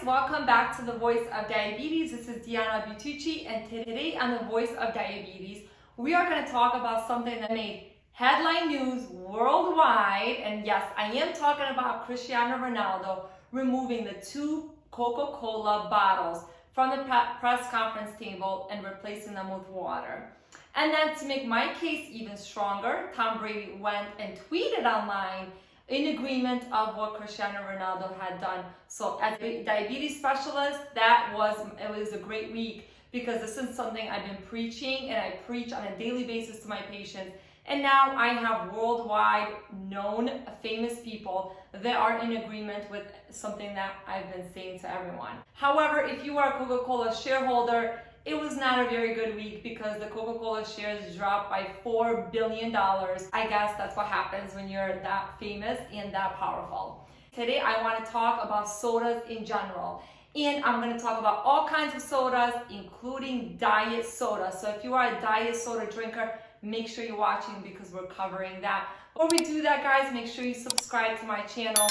welcome back to the Voice of Diabetes. This is Diana Butucci, and today on the Voice of Diabetes, we are going to talk about something that made headline news worldwide. And yes, I am talking about Cristiano Ronaldo removing the 2 Coca-Cola bottles from the press conference table and replacing them with water. And then to make my case even stronger, Tom Brady went and tweeted online in agreement of what Cristiano Ronaldo had done. So as a diabetes specialist, it was a great week, because this is something I've been preaching, and I preach on a daily basis to my patients. And now I have worldwide known famous people that are in agreement with something that I've been saying to everyone. However, if you are a Coca-Cola shareholder, it was not a very good week, because the Coca-Cola shares dropped by $4 billion. I guess that's what happens when you're that famous and that powerful. Today, I want to talk about sodas in general. And I'm going to talk about all kinds of sodas, including diet soda. So if you are a diet soda drinker, make sure you're watching, because we're covering that. Before we do that, guys, make sure you subscribe to my channel.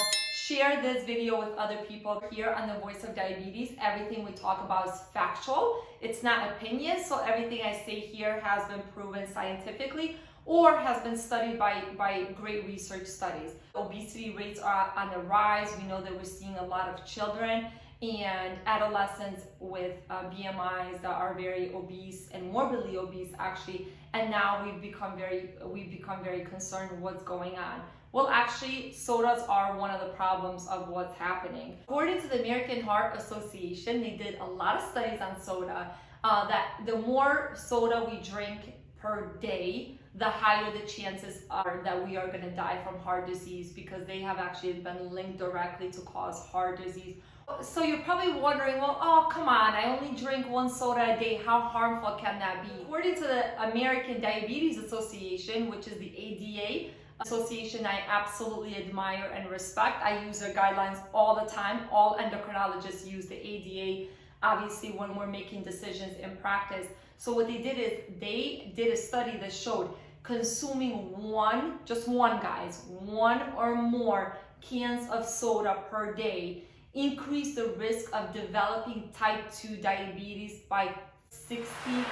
Share this video with other people. Here on the Voice of Diabetes, everything we talk about is factual. It's not opinion, so everything I say here has been proven scientifically or has been studied by great research studies. Obesity rates are on the rise. We know that we're seeing a lot of children and adolescents with BMIs that are very obese and morbidly obese, actually. And now we've become very concerned with what's going on. Well, actually, sodas are one of the problems of what's happening. According to the American Heart Association, they did a lot of studies on soda, that the more soda we drink per day, the higher the chances are that we are going to die from heart disease, because they have actually been linked directly to cause heart disease. So you're probably wondering, well, oh, come on, I only drink 1 soda a day. How harmful can that be? According to the American Diabetes Association, which is the ADA, association I absolutely admire and respect. I use their guidelines all the time. All endocrinologists use the ADA, obviously, when we're making decisions in practice. So what they did is they did a study that showed consuming just one or more cans of soda per day increased the risk of developing type 2 diabetes by 67%.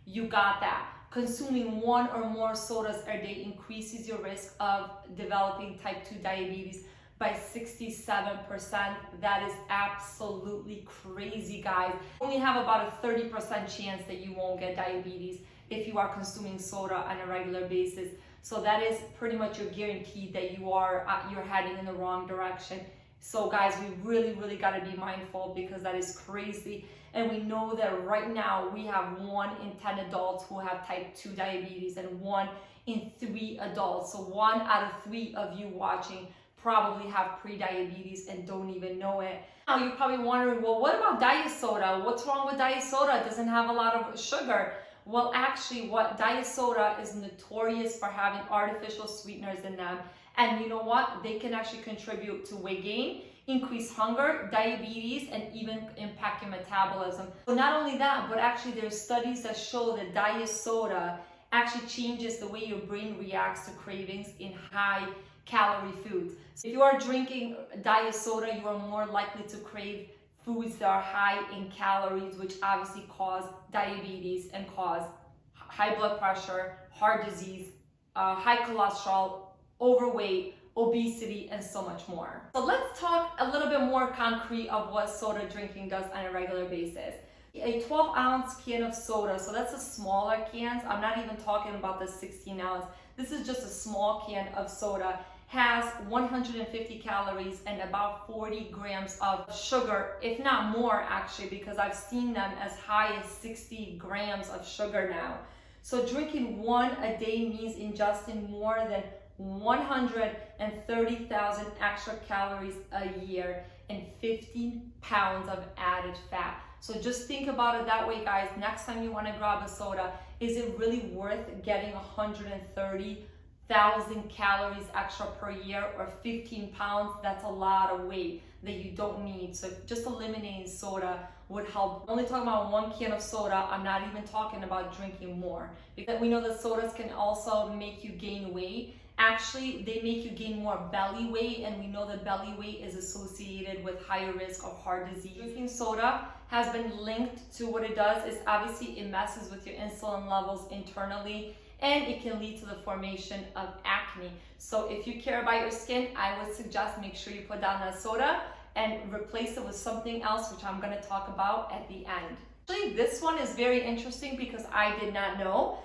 You got that. Consuming 1 or more sodas a day increases your risk of developing type 2 diabetes by 67%. That is absolutely crazy, guys. You only have about a 30% chance that you won't get diabetes if you are consuming soda on a regular basis. So that is pretty much your guarantee that you're heading in the wrong direction. So guys, we really got to be mindful, because that is crazy. And we know that right now we have 1 in 10 adults who have type 2 diabetes, and 1 in 3 adults. So 1 out of 3 of you watching probably have pre-diabetes and don't even know it. Now you're probably wondering, well, what about diet soda? What's wrong with diet soda? It doesn't have a lot of sugar. Well, actually, diet soda is notorious for having artificial sweeteners in them. And you know what? They can actually contribute to weight gain, increase hunger, diabetes, and even impact your metabolism. So not only that, but actually there's studies that show that diet soda actually changes the way your brain reacts to cravings in high calorie foods. So if you are drinking diet soda, you are more likely to crave foods that are high in calories, which obviously cause diabetes and cause high blood pressure, heart disease, high cholesterol, overweight, obesity, and so much more. So let's talk a little bit more concrete of what soda drinking does on a regular basis. A 12-ounce can of soda, so that's a smaller can. I'm not even talking about the 16-ounce. This is just a small can of soda. Has 150 calories and about 40 grams of sugar, if not more actually, because I've seen them as high as 60 grams of sugar now. So drinking 1 a day means ingesting more than 130,000 extra calories a year and 15 pounds of added fat. So just think about it that way, guys. Next time you want to grab a soda, is it really worth getting 130,000 calories extra per year, or 15 pounds? That's a lot of weight that you don't need. So just eliminating soda would help. I'm only talking about 1 can of soda. I'm not even talking about drinking more, because we know that sodas can also make you gain weight actually they make you gain more belly weight, and we know that belly weight is associated with higher risk of heart disease. Drinking soda has been linked to what it does is obviously it messes with your insulin levels internally, and it can lead to the formation of acne. So if you care about your skin, I would suggest make sure you put down that soda and replace it with something else, which I'm going to talk about at the end. Actually, this one is very interesting because I did not know.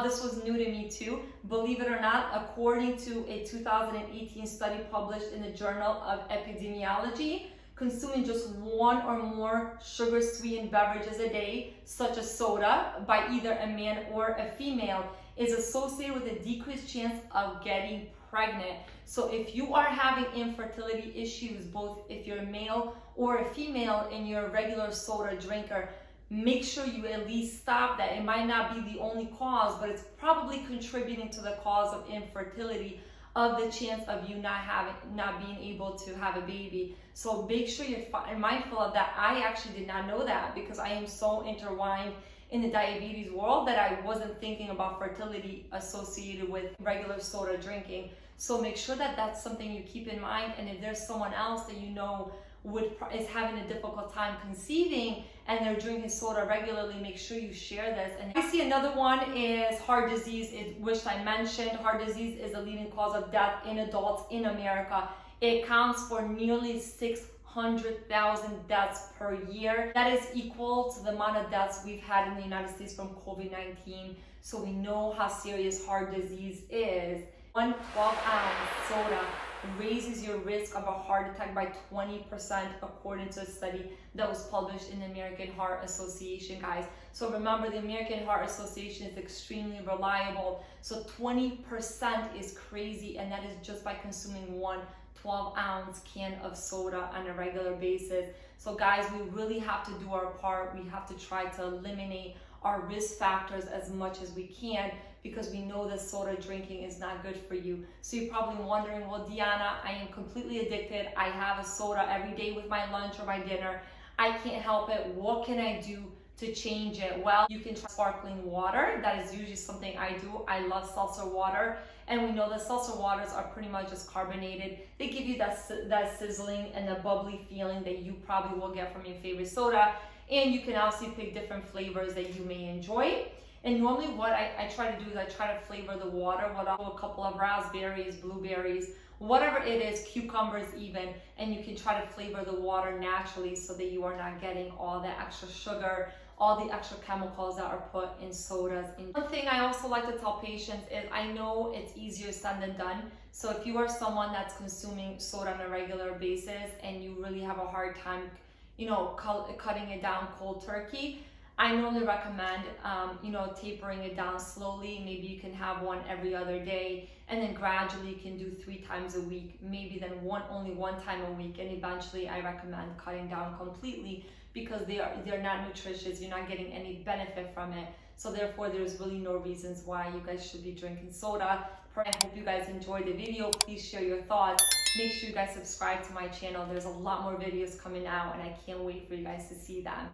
This was new to me too. Believe it or not, according to a 2018 study published in the Journal of Epidemiology, consuming just one or more sugar-sweetened beverages a day, such as soda, by either a man or a female, is associated with a decreased chance of getting pregnant. So if you are having infertility issues, both if you're a male or a female and you're a regular soda drinker, make sure you at least stop that. It might not be the only cause, but it's probably contributing to the cause of infertility, of the chance of you not being able to have a baby. So make sure you're mindful of that. I actually did not know that because I am so intertwined in the diabetes world that I wasn't thinking about fertility associated with regular soda drinking. So make sure that that's something you keep in mind. And if there's someone else that you know is having a difficult time conceiving and they're drinking soda regularly, make sure you share this. And I see another one is heart disease, which I mentioned. Heart disease is a leading cause of death in adults in America. It accounts for nearly 600,000 deaths per year. That is equal to the amount of deaths we've had in the United States from COVID-19. So we know how serious heart disease is. One 12-ounce soda raises your risk of a heart attack by 20%, according to a study that was published in the American Heart Association, guys. So remember, the American Heart Association is extremely reliable. So 20% is crazy, and that is just by consuming one 12-ounce can of soda on a regular basis. So guys, we really have to do our part. We have to try to eliminate our risk factors as much as we can, because we know that soda drinking is not good for you. So you're probably wondering, well, Deanna, I am completely addicted. I have a soda every day with my lunch or my dinner. I can't help it. What can I do to change it? Well, you can try sparkling water. That is usually something I do. I love seltzer water. And we know that seltzer waters are pretty much just carbonated. They give you that sizzling and the bubbly feeling that you probably will get from your favorite soda. And you can also pick different flavors that you may enjoy. And normally what I try to do is I try to flavor the water with a couple of raspberries, blueberries, whatever it is, cucumbers even, and you can try to flavor the water naturally so that you are not getting all the extra sugar, all the extra chemicals that are put in sodas. And one thing I also like to tell patients is I know it's easier said than done. So if you are someone that's consuming soda on a regular basis and you really have a hard time, cutting it down cold turkey, I normally recommend, tapering it down slowly. Maybe you can have one every other day, and then gradually you can do 3 times a week, maybe then only one time a week, and eventually I recommend cutting down completely, because they're not nutritious. You're not getting any benefit from it. So therefore, there's really no reasons why you guys should be drinking soda. I hope you guys enjoyed the video. Please share your thoughts. Make sure you guys subscribe to my channel. There's a lot more videos coming out, and I can't wait for you guys to see them.